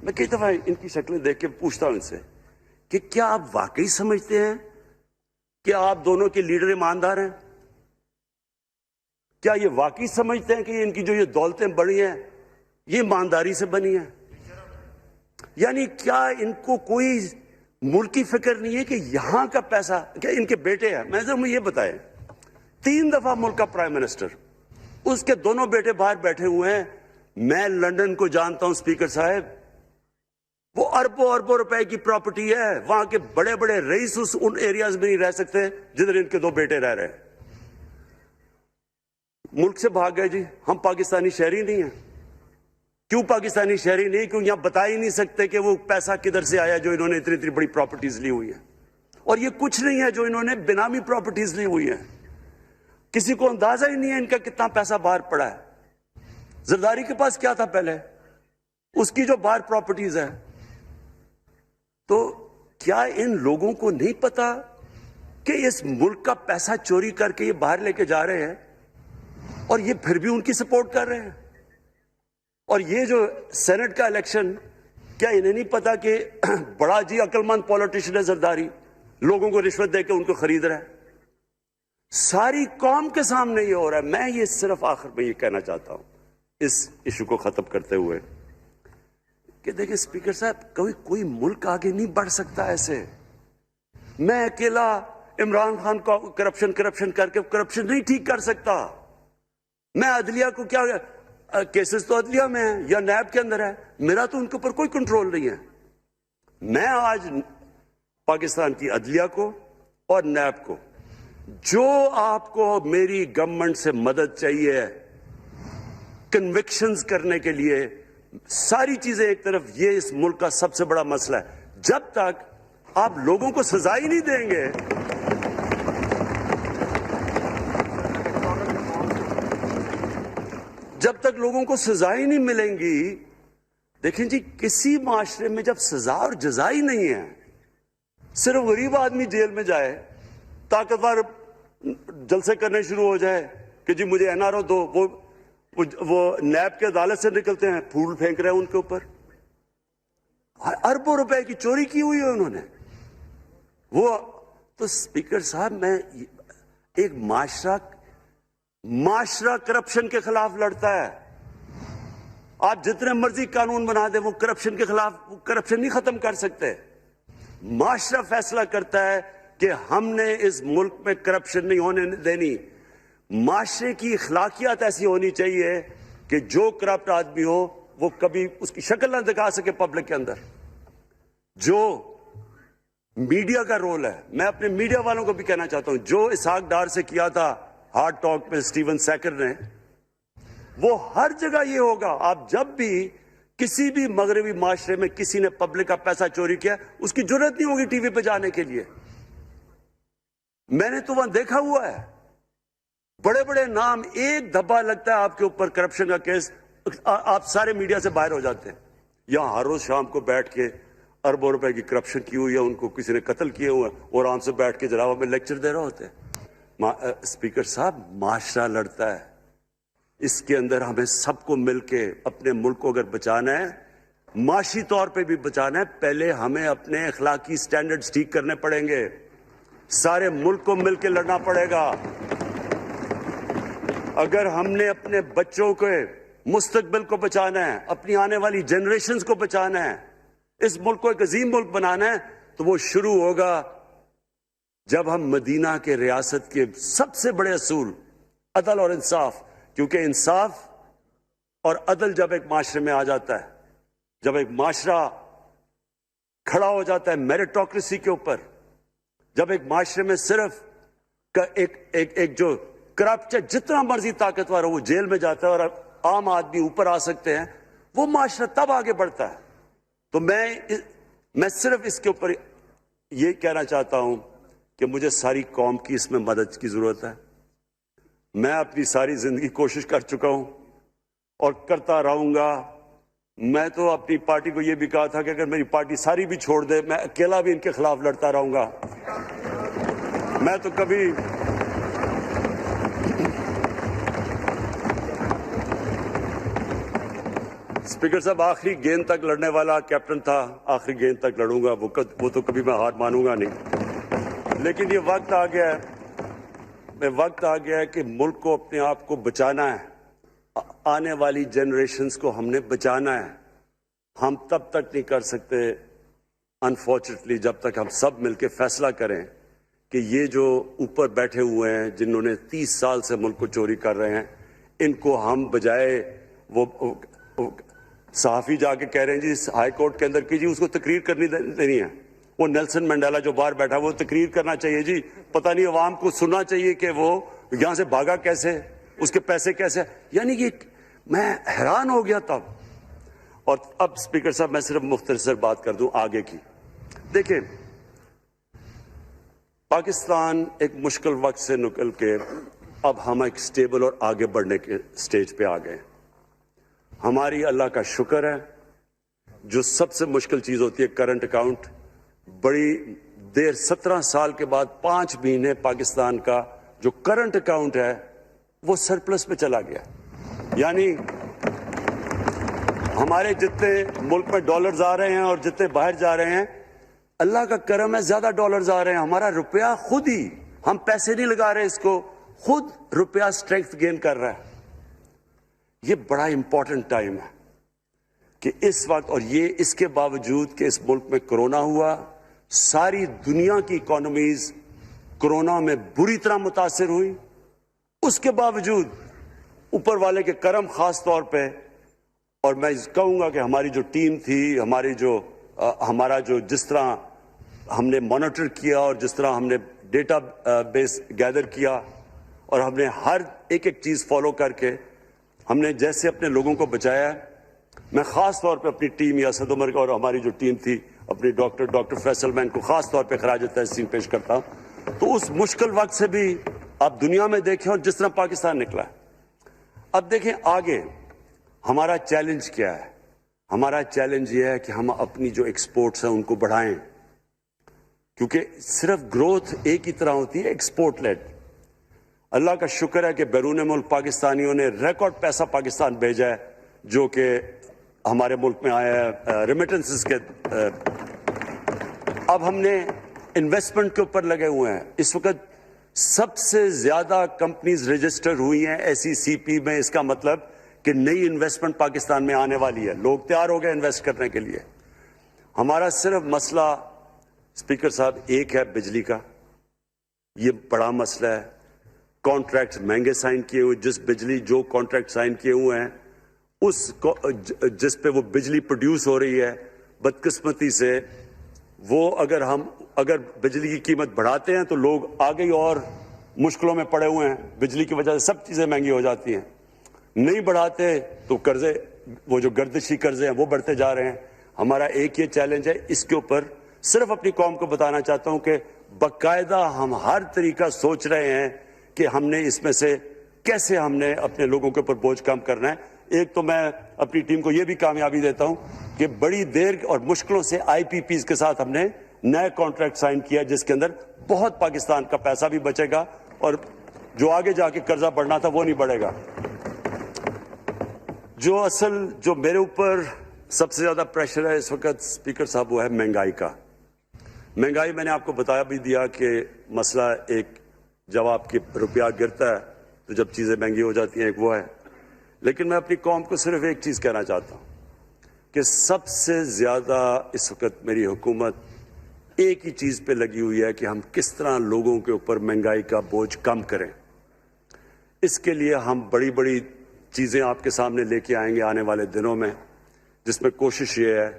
میں کئی دفعہ ان کی شکلیں دیکھ کے پوچھتا ہوں ان سے کہ کیا آپ واقعی سمجھتے ہیں کہ آپ دونوں کے لیڈر ایماندار ہیں؟ کیا یہ واقعی سمجھتے ہیں کہ ان کی جو یہ دولتیں بڑی ہیں یہ ایمانداری سے بنی ہیں؟ یعنی کیا ان کو کوئی ملکی فکر نہیں ہے کہ یہاں کا پیسہ، کیا ان کے بیٹے ہیں، میں ضرور یہ بتائیں، 3 دفعہ ملک کا پرائم منسٹر، اس کے دونوں بیٹے باہر بیٹھے ہوئے ہیں. میں لندن کو جانتا ہوں اسپیکر صاحب، وہ اربوں اربوں روپے کی پراپرٹی ہے، وہاں کے بڑے بڑے رئیس ان ایریاز میں نہیں رہ سکتے جدھر ان کے 2 بیٹے رہ رہے ہیں. ملک سے بھاگ گئے جی. ہم پاکستانی شہری نہیں ہیں. کیوں پاکستانی شہری نہیں؟ کیوں یہاں بتا ہی نہیں سکتے کہ وہ پیسہ کدھر سے آیا جو انہوں نے اتنی بڑی پراپرٹیز لی ہوئی ہیں. اور یہ کچھ نہیں ہے جو انہوں نے بینامی پراپرٹیز لی ہوئی ہیں. کسی کو اندازہ ہی نہیں ہے ان کا کتنا پیسہ باہر پڑا ہے. زرداری کے پاس کیا تھا پہلے، اس کی جو باہر پراپرٹیز ہے. تو کیا ان لوگوں کو نہیں پتا کہ اس ملک کا پیسہ چوری کر کے یہ باہر لے کے جا رہے ہیں اور یہ پھر بھی ان کی سپورٹ کر رہے ہیں؟ اور یہ جو سینٹ کا الیکشن، کیا انہیں نہیں پتا کہ بڑا جی عقل مند پولیٹیشن ہے زرداری، لوگوں کو رشوت دے کے ان کو خرید رہا ہے. ساری قوم کے سامنے یہ ہو رہا ہے. میں یہ صرف آخر میں یہ کہنا چاہتا ہوں اس ایشو کو ختم کرتے ہوئے کہ دیکھیں اسپیکر صاحب، کوئی ملک آگے نہیں بڑھ سکتا ایسے. میں اکیلا عمران خان کو کرپشن کر کے کرپشن نہیں ٹھیک کر سکتا. میں عدلیہ کو کیا، کیسز تو عدلیہ میں ہے یا نیب کے اندر ہے، میرا تو ان کے اوپر کوئی کنٹرول نہیں ہے. میں آج پاکستان کی عدلیہ کو اور نیب کو، جو آپ کو میری گورنمنٹ سے مدد چاہیے کنوکشنز کرنے کے لیے، ساری چیزیں ایک طرف، یہ اس ملک کا سب سے بڑا مسئلہ ہے. جب تک آپ لوگوں کو سزا ہی نہیں دیں گے، جب تک لوگوں کو سزا ہی نہیں ملیں گی. دیکھیں جی، کسی معاشرے میں جب سزا اور جزا ہی نہیں ہے، صرف غریب آدمی جیل میں جائے، طاقتور جلسے کرنے شروع ہو جائے کہ جی مجھے این آر او دو، وہ نیب کے عدالت سے نکلتے ہیں، پھول پھینک رہے ہیں ان کے اوپر. اربوں روپے کی چوری کی ہوئی ہے انہوں نے. وہ تو اسپیکر صاحب، میں ایک معاشرہ کرپشن کے خلاف لڑتا ہے. آپ جتنے مرضی قانون بنا دیں، وہ کرپشن کے خلاف کرپشن نہیں ختم کر سکتے. معاشرہ فیصلہ کرتا ہے کہ ہم نے اس ملک میں کرپشن نہیں ہونے دینی. معاشرے کی اخلاقیات ایسی ہونی چاہیے کہ جو کرپٹ آدمی ہو وہ کبھی اس کی شکل نہ دکھا سکے پبلک کے اندر. جو میڈیا کا رول ہے، میں اپنے میڈیا والوں کو بھی کہنا چاہتا ہوں، جو اسحاق ڈار سے کیا تھا ہارڈ ٹاک میں اسٹیون سیکر نے، وہ ہر جگہ یہ ہوگا. آپ جب بھی کسی بھی مغربی معاشرے میں کسی نے پبلک کا پیسہ چوری کیا، اس کی جرات نہیں ہوگی ٹی وی پہ جانے کے لیے. میں نے تو وہاں دیکھا ہوا ہے، بڑے بڑے نام، ایک دھبا لگتا ہے آپ کے اوپر کرپشن کا کیس، آپ سارے میڈیا سے باہر ہو جاتے ہیں. یہاں ہر روز شام کو بیٹھ کے اربوں روپے کی کرپشن کی ہوئی ہے، ان کو کسی نے قتل کیے ہوئے اور آرام سے بیٹھ کے جناب میں لیکچر دے رہے ہوتے ہیں. اسپیکر صاحب، معاشرہ لڑتا ہے، اس کے اندر ہمیں سب کو مل کے اپنے ملک کو اگر بچانا ہے، معاشی طور پہ بھی بچانا ہے، پہلے ہمیں اپنے اخلاقی سٹینڈرڈز ٹھیک کرنے پڑیں گے. سارے ملک کو مل کے لڑنا پڑے گا. اگر ہم نے اپنے بچوں کے مستقبل کو بچانا ہے، اپنی آنے والی جنریشنز کو بچانا ہے، اس ملک کو ایک عظیم ملک بنانا ہے، تو وہ شروع ہوگا جب ہم مدینہ کے ریاست کے سب سے بڑے اصول عدل اور انصاف، کیونکہ انصاف اور عدل جب ایک معاشرے میں آ جاتا ہے، جب ایک معاشرہ کھڑا ہو جاتا ہے میریٹوکریسی کے اوپر، جب ایک معاشرے میں صرف ایک جو کرپٹ ہے، جتنا مرضی طاقتور ہو وہ جیل میں جاتا ہے اور عام آدمی اوپر آ سکتے ہیں، وہ معاشرہ تب آگے بڑھتا ہے. تو میں صرف اس کے اوپر یہ کہنا چاہتا ہوں کہ مجھے ساری قوم کی اس میں مدد کی ضرورت ہے. میں اپنی ساری زندگی کوشش کر چکا ہوں اور کرتا رہوں گا. میں تو اپنی پارٹی کو یہ بھی کہا تھا کہ اگر میری پارٹی ساری بھی چھوڑ دے میں اکیلا بھی ان کے خلاف لڑتا رہوں گا. میں تو کبھی اسپیکر صاحب آخری گیند تک لڑنے والا کیپٹن تھا. آخری گیند تک لڑوں گا, وہ تو کبھی میں ہار مانوں گا نہیں. لیکن یہ وقت آ گیا ہے کہ ملک کو اپنے آپ کو بچانا ہے. آنے والی جنریشنز کو ہم نے بچانا ہے. ہم تب تک نہیں کر سکتے انفارچونیٹلی جب تک ہم سب مل کے فیصلہ کریں کہ یہ جو اوپر بیٹھے ہوئے ہیں جنہوں نے 30 سال سے ملک کو چوری کر رہے ہیں, ان کو ہم بجائے وہ صحافی جا کے کہہ رہے ہیں جی ہائی کورٹ کے اندر کی جی اس کو تقریر کرنی دینی ہے. وہ نیلسن منڈیلا جو باہر بیٹھا وہ تقریر کرنا چاہیے جی. پتہ نہیں عوام کو سننا چاہیے کہ وہ یہاں سے بھاگا کیسے, اس کے پیسے کیسے. یعنی کہ میں حیران ہو گیا تب. اور اب اسپیکر صاحب میں صرف مختصر بات کر دوں آگے کی. دیکھیں پاکستان ایک مشکل وقت سے نکل کے اب ہم ایک سٹیبل اور آگے بڑھنے کے سٹیج پہ آ گئے. ہماری اللہ کا شکر ہے. جو سب سے مشکل چیز ہوتی ہے کرنٹ اکاؤنٹ, بڑی دیر 17 سال کے بعد 5 مہینے پاکستان کا جو کرنٹ اکاؤنٹ ہے وہ سرپلس پہ چلا گیا. یعنی ہمارے جتنے ملک میں ڈالرز آ رہے ہیں اور جتنے باہر جا رہے ہیں, اللہ کا کرم ہے زیادہ ڈالرز آ رہے ہیں. ہمارا روپیہ خود ہی, ہم پیسے نہیں لگا رہے اس کو, خود روپیہ اسٹرینتھ گین کر رہا ہے. یہ بڑا امپورٹنٹ ٹائم ہے کہ اس وقت, اور یہ اس کے باوجود کہ اس ملک میں کرونا ہوا, ساری دنیا کی اکانومیز کرونا میں بری طرح متاثر ہوئی, اس کے باوجود اوپر والے کے کرم خاص طور پہ. اور میں کہوں گا کہ ہماری جو ٹیم تھی, ہمارا جو جس طرح ہم نے مانیٹر کیا اور جس طرح ہم نے ڈیٹا بیس گیدر کیا اور ہم نے ہر ایک چیز فالو کر کے ہم نے جیسے اپنے لوگوں کو بچایا. میں خاص طور پہ اپنی ٹیم یاسد عمر اور ہماری جو ٹیم تھی اپنی ڈاکٹر فیصل مین کو خاص طور پہ خراج تحسین پیش کرتا ہوں. تو اس مشکل وقت سے بھی آپ دنیا میں دیکھیں اور جس طرح پاکستان نکلا ہے. اب دیکھیں آگے ہمارا چیلنج کیا ہے. ہمارا چیلنج یہ ہے کہ ہم اپنی جو ایکسپورٹس ہیں ان کو بڑھائیں, کیونکہ صرف گروتھ ایک ہی طرح ہوتی ہے ایکسپورٹ لیڈ. اللہ کا شکر ہے کہ بیرون ملک پاکستانیوں نے ریکارڈ پیسہ پاکستان بھیجا ہے جو کہ ہمارے ملک میں آیا ہے ریمیٹنسز کے. اب ہم نے انویسٹمنٹ کے اوپر لگے ہوئے ہیں. اس وقت سب سے زیادہ کمپنیز رجسٹر ہوئی ہیں ایسی سی پی میں. اس کا مطلب کہ نئی انویسٹمنٹ پاکستان میں آنے والی ہے. لوگ تیار ہو گئے انویسٹ کرنے کے لیے. ہمارا صرف مسئلہ اسپیکر صاحب ایک ہے بجلی کا. یہ بڑا مسئلہ ہے. کانٹریکٹ مہنگے سائن کیے ہوئے, جو کانٹریکٹ سائن کیے ہوئے ہیں جس پہ وہ بجلی پروڈیوس ہو رہی ہے, بدقسمتی سے وہ اگر بجلی کی قیمت بڑھاتے ہیں تو لوگ آگے اور مشکلوں میں پڑے ہوئے ہیں. بجلی کی وجہ سے سب چیزیں مہنگی ہو جاتی ہیں. نہیں بڑھاتے تو قرضے, وہ جو گردشی قرضے ہیں وہ بڑھتے جا رہے ہیں. ہمارا ایک یہ چیلنج ہے. اس کے اوپر صرف اپنی قوم کو بتانا چاہتا ہوں کہ باقاعدہ ہم ہر طریقہ سوچ رہے ہیں کہ ہم نے اس میں سے کیسے ہم نے اپنے لوگوں کے اوپر بوجھ کم کرنا ہے. ایک تو میں اپنی ٹیم کو یہ بھی کامیابی دیتا ہوں کہ بڑی دیر اور مشکلوں سے آئی پی پیز کے ساتھ ہم نے نئے کانٹریکٹ سائن کیا جس کے اندر بہت پاکستان کا پیسہ بھی بچے گا اور جو آگے جا کے قرضہ بڑھنا تھا وہ نہیں بڑھے گا. جو میرے اوپر سب سے زیادہ پریشر ہے اس وقت اسپیکر صاحب وہ ہے مہنگائی کا. مہنگائی میں نے آپ کو بتایا بھی دیا کہ مسئلہ ایک جب آپ کی روپیہ گرتا ہے تو جب چیزیں مہنگی ہو جاتی ہیں ایک وہ ہے. لیکن میں اپنی قوم کو صرف ایک چیز کہنا چاہتا ہوں کہ سب سے زیادہ اس وقت میری حکومت ایک ہی چیز پہ لگی ہوئی ہے کہ ہم کس طرح لوگوں کے اوپر مہنگائی کا بوجھ کم کریں. اس کے لیے ہم بڑی بڑی چیزیں آپ کے سامنے لے کے آئیں گے آنے والے دنوں میں, جس میں کوشش یہ ہے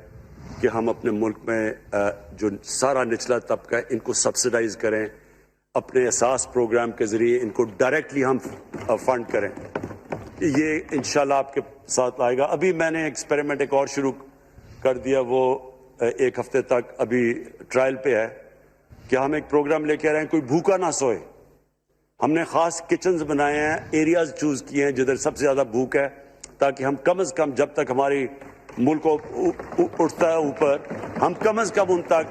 کہ ہم اپنے ملک میں جو سارا نچلا طبقہ ہے ان کو سبسڈائز کریں. اپنے احساس پروگرام کے ذریعے ان کو ڈائریکٹلی ہم فنڈ کریں. یہ انشاءاللہ آپ کے ساتھ آئے گا. ابھی میں نے ایکسپیریمنٹ ایک اور شروع کر دیا وہ ایک ہفتے تک ابھی ٹرائل پہ ہے کہ ہم ایک پروگرام لے کے آ رہے ہیں کوئی بھوکا نہ سوئے. ہم نے خاص کچنز بنائے ہیں, ایریاز چوز کیے ہیں جدھر سب سے زیادہ بھوک ہے, تاکہ ہم کم از کم جب تک ہماری ملک اٹھتا ہے اوپر, ہم کم از کم ان تک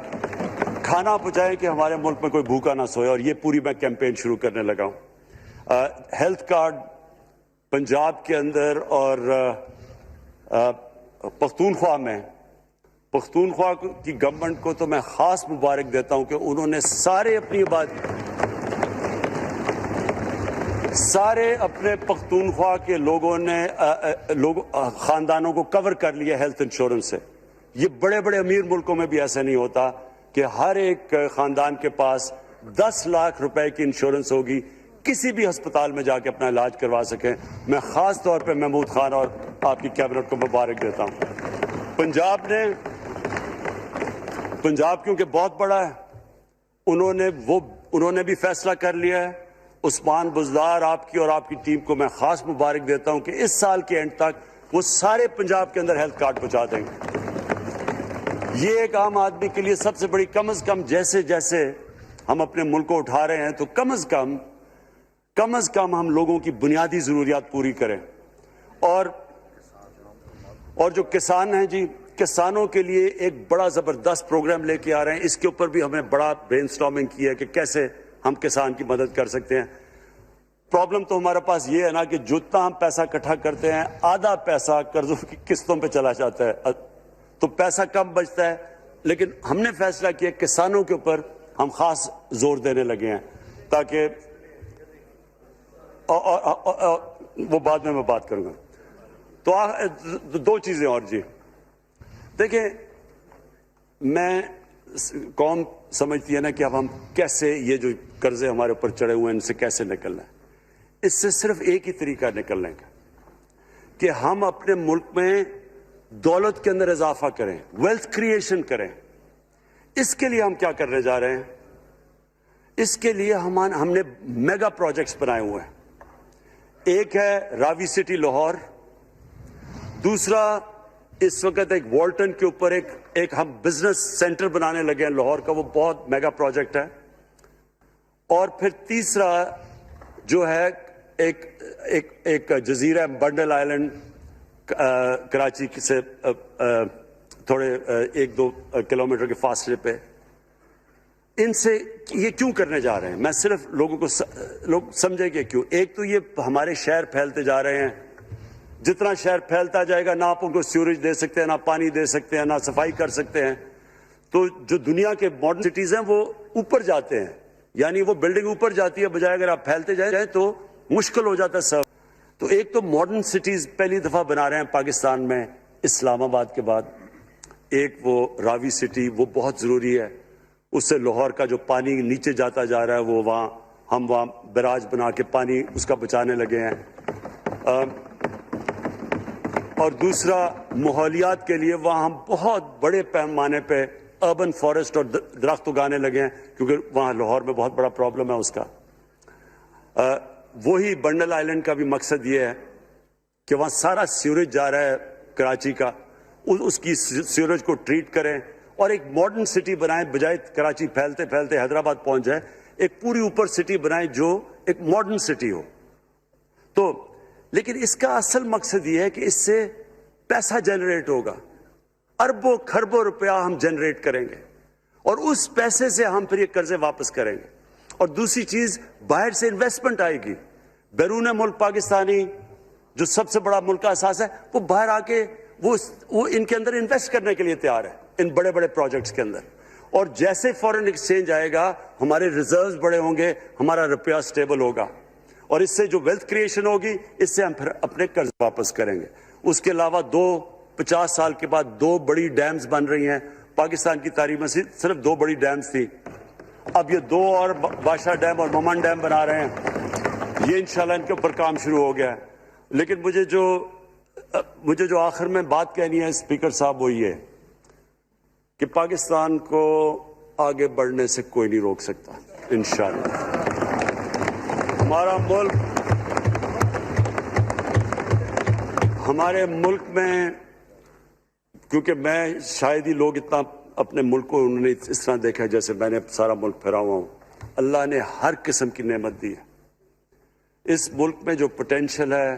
کھانا پہنچائیں کہ ہمارے ملک میں کوئی بھوکا نہ سوئے. اور یہ پوری میں کیمپین شروع کرنے لگا ہوں. ہیلتھ کارڈ پنجاب کے اندر اور پختونخوا میں, پختونخوا کی گورنمنٹ کو تو میں خاص مبارک دیتا ہوں کہ انہوں نے سارے اپنے پختونخوا کے لوگوں نے خاندانوں کو کور کر لیا ہیلتھ انشورنس سے. یہ بڑے بڑے امیر ملکوں میں بھی ایسا نہیں ہوتا کہ ہر ایک خاندان کے پاس 10 لاکھ روپے کی انشورنس ہوگی, کسی بھی ہسپتال میں جا کے اپنا علاج کروا سکیں. میں خاص طور پہ محمود خان اور آپ کی کیبنٹ کو مبارک دیتا ہوں. پنجاب کیونکہ بہت بڑا ہے, انہوں نے بھی فیصلہ کر لیا ہے. عثمان بزدار آپ کی اور آپ کی ٹیم کو میں خاص مبارک دیتا ہوں کہ اس سال کے اینڈ تک وہ سارے پنجاب کے اندر ہیلتھ کارڈ پہنچا دیں گے. یہ ایک عام آدمی کے لیے سب سے بڑی, کم از کم جیسے جیسے ہم اپنے ملک کو اٹھا رہے ہیں تو کم از کم ہم لوگوں کی بنیادی ضروریات پوری کریں. اور جو کسان ہیں جی, کسانوں کے لیے ایک بڑا زبردست پروگرام لے کے آ رہے ہیں. اس کے اوپر بھی ہمیں بڑا برین سٹارمنگ کی ہے کہ کیسے ہم کسان کی مدد کر سکتے ہیں. پرابلم تو ہمارے پاس یہ ہے نا کہ جتنا ہم پیسہ اکٹھا کرتے ہیں آدھا پیسہ قرضوں کی قسطوں پہ چلا جاتا ہے, تو پیسہ کم بچتا ہے. لیکن ہم نے فیصلہ کیا کسانوں کے اوپر ہم خاص زور دینے لگے ہیں, تاکہ وہ بعد میں بات کروں گا. تو 2 چیزیں اور جی. دیکھیں, میں قوم سمجھتی ہے نا کہ اب ہم کیسے یہ جو قرضے ہمارے اوپر چڑھے ہوئے ہیں ان سے کیسے نکلنا ہے. اس سے صرف ایک ہی طریقہ نکلنے کا کہ ہم اپنے ملک میں دولت کے اندر اضافہ کریں, ویلتھ کریشن کریں. اس کے لیے ہم کیا کرنے جا رہے ہیں؟ اس کے لیے ہم نے میگا پروجیکٹس بنائے ہوئے ہیں. ایک ہے راوی سٹی لاہور, دوسرا اس وقت ایک والٹن کے اوپر ایک ہم بزنس سینٹر بنانے لگے ہیں لاہور کا, وہ بہت میگا پروجیکٹ ہے. اور پھر تیسرا جو ہے ایک جزیرہ بنڈل آئلینڈ کراچی سے تھوڑے 1-2 کلومیٹر کے فاصلے پہ. ان سے یہ کیوں کرنے جا رہے ہیں, میں صرف لوگ سمجھیں کہ کیوں. ایک تو یہ ہمارے شہر پھیلتے جا رہے ہیں, جتنا شہر پھیلتا جائے گا نہ آپ ان کو سیوریج دے سکتے ہیں, نہ پانی دے سکتے ہیں, نہ صفائی کر سکتے ہیں. تو جو دنیا کے ماڈرن سٹیز ہیں وہ اوپر جاتے ہیں, یعنی وہ بلڈنگ اوپر جاتی ہے, بجائے اگر آپ پھیلتے جائیں تو مشکل ہو جاتا ہے سب. تو ایک تو ماڈرن سٹیز پہلی دفعہ بنا رہے ہیں پاکستان میں اسلام آباد کے بعد. ایک وہ راوی سٹی, وہ بہت ضروری ہے. اس سے لاہور کا جو پانی نیچے جاتا جا رہا ہے وہ ہم وہاں بیراج بنا کے پانی اس کا بچانے لگے ہیں. اور دوسرا ماحولیات کے لیے وہاں ہم بہت بڑے پیمانے پہ اربن فارسٹ اور درخت اگانے لگے ہیں, کیونکہ وہاں لاہور میں بہت بڑا پرابلم ہے اس کا. وہی بنڈل آئلینڈ کا بھی مقصد یہ ہے کہ وہاں سارا سیوریج جا رہا ہے کراچی کا, اس کی سیوریج کو ٹریٹ کریں اور ایک ماڈرن سٹی بنائیں, بجائے کراچی پھیلتے پھیلتے حیدرآباد پہنچ جائے. ایک پوری اوپر سٹی بنائیں جو ایک ماڈرن سٹی ہو. تو لیکن اس کا اصل مقصد یہ ہے کہ اس سے پیسہ جنریٹ ہوگا, اربوں کھربوں روپیہ ہم جنریٹ کریں گے, اور اس پیسے سے ہم پھر یہ قرضے واپس کریں گے. اور دوسری چیز, باہر سے انویسٹمنٹ آئے گی. بیرون ملک پاکستانی جو سب سے بڑا ملک کا اساس ہے, وہ باہر آ کے وہ ان کے اندر انویسٹ کرنے کے لیے تیار ہے, ان بڑے بڑے پروجیکٹس کے اندر. اور جیسے فورن ایکسچینج آئے گا ہمارے ریزروز بڑے ہوں گے, ہمارا روپیہ سٹیبل ہوگا, اور اس سے جو ویلتھ کریشن ہوگی اس سے ہم پھر اپنے قرض واپس کریں گے. اس کے علاوہ 50 سال کے بعد 2 بڑی ڈیمز بن رہی ہیں. پاکستان کی تاریخ میں صرف 2 بڑی ڈیمز تھی, اب یہ 2 اور بادشاہ ڈیم اور ممن ڈیم بنا رہے ہیں. یہ انشاءاللہ ان کے اوپر کام شروع ہو گیا ہے. لیکن مجھے جو آخر میں بات کہنی ہے اسپیکر صاحب, وہ یہ کہ پاکستان کو آگے بڑھنے سے کوئی نہیں روک سکتا انشاءاللہ. ہمارے ملک میں کیونکہ میں شاید ہی لوگ اتنا اپنے ملک کو انہوں نے اس طرح دیکھا ہے جیسے میں نے سارا ملک پھیرا ہوا ہوں. اللہ نے ہر قسم کی نعمت دی ہے. اس ملک میں جو پوٹینشیل ہے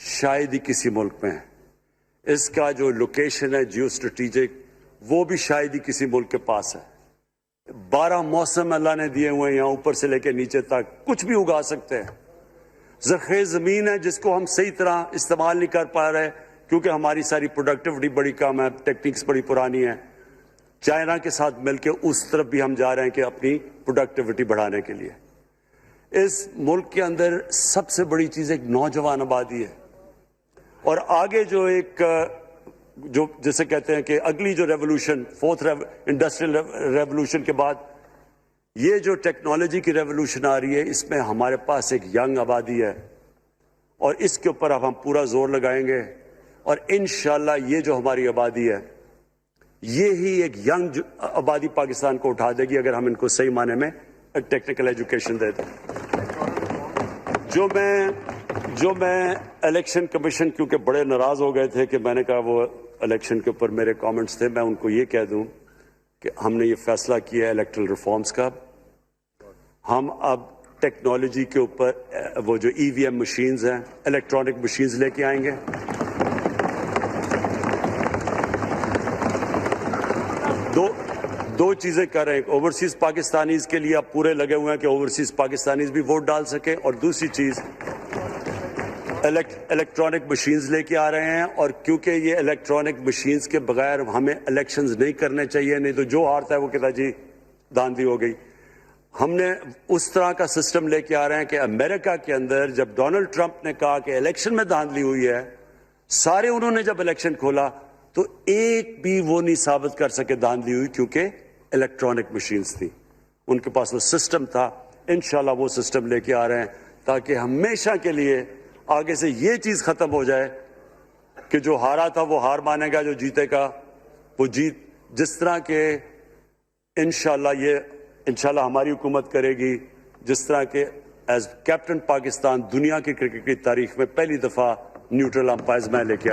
شاید ہی کسی ملک میں ہے. اس کا جو لوکیشن ہے جیو اسٹریٹجک وہ بھی شاید ہی کسی ملک کے پاس ہے. 12 موسم اللہ نے دیے ہوئے ہیں یہاں اوپر سے لے کے نیچے تک, کچھ بھی اگا سکتے ہیں. زرخیز زمین ہے جس کو ہم صحیح طرح استعمال نہیں کر پا رہے کیونکہ ہماری ساری پروڈکٹیوٹی بڑی کم ہے, ٹیکنیکس بڑی پرانی ہے. چائنا کے ساتھ مل کے اس طرف بھی ہم جا رہے ہیں کہ اپنی پروڈکٹیوٹی بڑھانے کے لیے. اس ملک کے اندر سب سے بڑی چیز ایک نوجوان آبادی ہے. اور آگے جو ایک جو جسے کہتے ہیں کہ اگلی جو ریولوشن, 4th انڈسٹریل ریولوشن کے بعد یہ جو ٹیکنالوجی کی ریولوشن آ رہی ہے, اس میں ہمارے پاس ایک ینگ آبادی ہے اور اس کے اوپر اب ہم پورا زور لگائیں گے. اور انشاءاللہ یہ جو ہماری آبادی ہے یہ ہی ایک ینگ آبادی پاکستان کو اٹھا دے گی اگر ہم ان کو صحیح معنی میں ٹیکنیکل ایجوکیشن دے دیں. جو میں الیکشن کمیشن کیونکہ بڑے ناراض ہو گئے تھے کہ میں نے کہا وہ الیکشن کے اوپر میرے کامنٹس تھے, میں ان کو یہ کہہ دوں کہ ہم نے یہ فیصلہ کیا ہے الیکٹرل ریفارمز کا. ہم اب ٹیکنالوجی کے اوپر وہ جو EVM مشینز ہیں, الیکٹرانک مشینز لے کے آئیں گے. دو چیزیں کر رہے ہیں. اوورسیز پاکستانیز کے لیے آپ پورے لگے ہوئے ہیں کہ اوورسیز پاکستانیز بھی ووٹ ڈال سکیں, اور دوسری چیز الیکٹرانک مشینز لے کے آ رہے ہیں. اور کیونکہ یہ الیکٹرانک مشینز کے بغیر ہمیں الیکشنز نہیں کرنے چاہیے, نہیں تو جو ہارتا ہے وہ کہتا جی داندھی ہو گئی. ہم نے اس طرح کا سسٹم لے کے آ رہے ہیں کہ امریکہ کے اندر جب ڈونلڈ ٹرمپ نے کہا کہ الیکشن میں دھاندلی ہوئی ہے, سارے انہوں نے جب الیکشن کھولا تو ایک بھی وہ نہیں ثابت کر سکے دھاندلی ہوئی کیونکہ الیکٹرانک مشینز تھی, ان کے پاس وہ سسٹم تھا. انشاءاللہ وہ سسٹم لے کے آ رہے ہیں تاکہ ہمیشہ کے لیے آگے سے یہ چیز ختم ہو جائے کہ جو ہارا تھا وہ ہار مانے گا, جو جیتے گا وہ جیت. جس طرح کہ انشاءاللہ ہماری حکومت کرے گی, جس طرح کہ ایز کیپٹن پاکستان دنیا کی کرکٹ کی تاریخ میں پہلی دفعہ نیوٹرل امپائرز میں لے کے آیا.